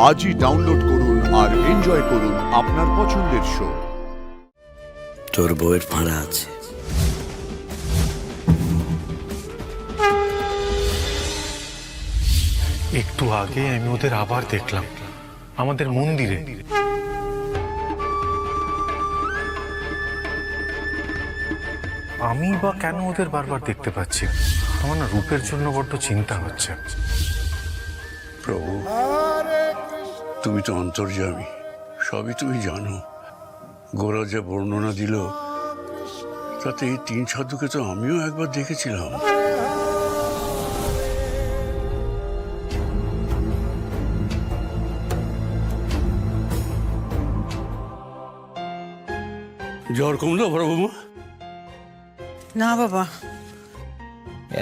আজই ডাউনলোড করুন আর এনজয় করুন আপনার পছন্দের শো। তোর বউয়ের ফাঁড়া আছে। একটু আগে আমি ওদের আবার দেখলাম আমাদের মন্দিরে। আমি বা কেন ওদের বারবার দেখতে পাচ্ছি? আমার না রূপের জন্য বড্ড চিন্তা হচ্ছে। প্রভু, তুমি তো অন্তর্যামী, সবই তুমি জানো। গোরা যে বর্ণনা দিল তাতে এই তিন সাধুকে তো আমিও একবার দেখেছিলাম। জ্বর কমলো প্রভু? না বাবা।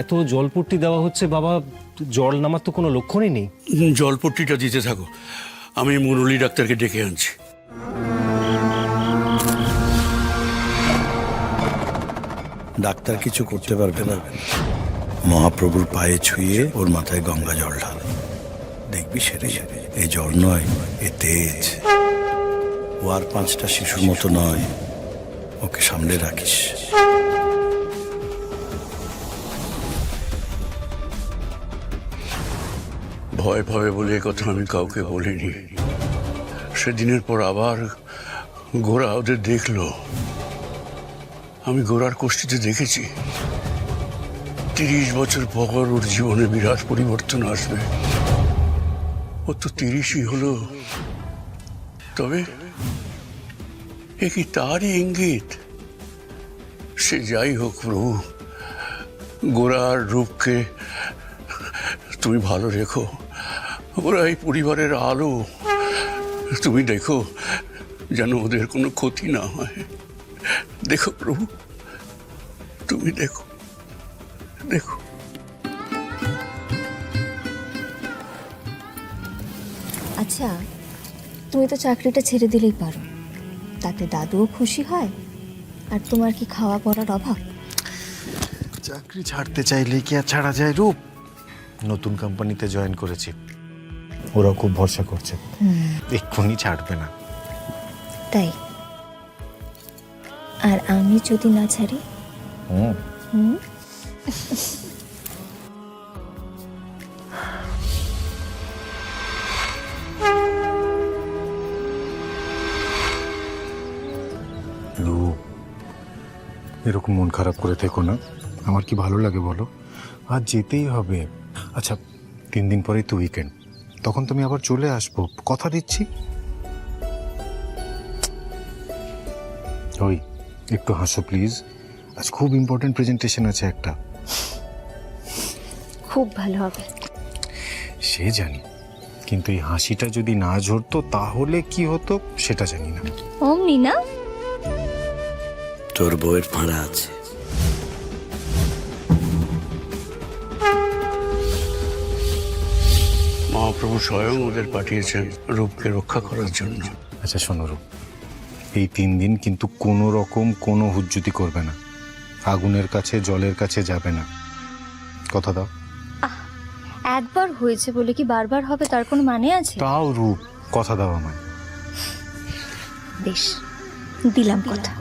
এত জলপট্টি দেওয়া হচ্ছে বাবা, জল নামার তো কোনো লক্ষণই নেই। জলপট্টিটা দিতে থাকো, আমি মুরলী ডাক্তারকে ডেকে আনছি। ডাক্তার কিছু করতে পারবে না। মহাপ্রভুর পায়ে ছুঁয়ে ওর মাথায় গঙ্গা জল ঢাল, দেখবি সেরে যাবে। এই জল নয়, এ তেজ। ও আর 5টা শিশুর মতো নয়, ওকে সামলে রাখিস। ভয় পাবে বলে এ কথা আমি কাউকে বলিনি। সেদিনের পর আবার গোরা ওদের দেখলো। আমি গোরার কোষ্ঠীতে দেখেছি 30 বছর পর ওর জীবনে বিরাট পরিবর্তন আসবে। ও তো 30ই হলো, তবে এ কি তারই ইঙ্গিত? সে যাই হোক প্রভু, গোরার রূপকে তুমি ভালো রেখো। ওরা এই পরিবারের আলো, তুমি দেখো যেন ওদের কোনো ক্ষতি না হয়। দেখো প্রভু, তুমি দেখো দেখো। আচ্ছা, তুমি তো চাকরিটা ছেড়ে দিলেই পারো, তাতে দাদুও খুশি হয়। আর তোমার কি খাওয়া পড়ার অভাব? চাকরি ছাড়তে চাইলে কি আর ছাড়া যায় রূপ? নতুন কোম্পানিতে জয়েন করেছি, ওরাও খুব ভরসা করছে, এক্ষুনি ছাড়বে না। তাই? আর আমি যদি না ছাড়ি? রূপ, এরকম মন খারাপ করে থেকো না। আমার কি ভালো লাগে বলো? আজ যেতেই হবে। আচ্ছা, 3 দিন পরেই তো উইকেন্ড, তখন তুমি আবার চলে আসবো, কথা দিচ্ছি। ওই একটু হাসো প্লিজ, আজ খুব ইম্পর্টেন্ট প্রেজেন্টেশন আছে একটা। খুব ভালো হবে। সে জানি, কিন্তু এই হাসিটা যদি না ঝরতো তাহলে কি হতো সেটা জানি না। অমনি না? তোর বউয়ের ফাঁড়া আছে। মহাপ্রভু স্বয়ং ওদের পাঠিয়েছেন রূপকে রক্ষা করার জন্য। আচ্ছা শোনো রূপ, এই 3 দিন কিন্তু কোনো রকম কোনো হুজ্জুতি করবে না, আগুনের কাছে জলের কাছে যাবে না, কথা দাও। একবার হয়েছে বলে কি বারবার হবে তার কোনো মানে আছে? তাও রূপ, কথা দাও আমায়। বেশ, দিলাম কথা।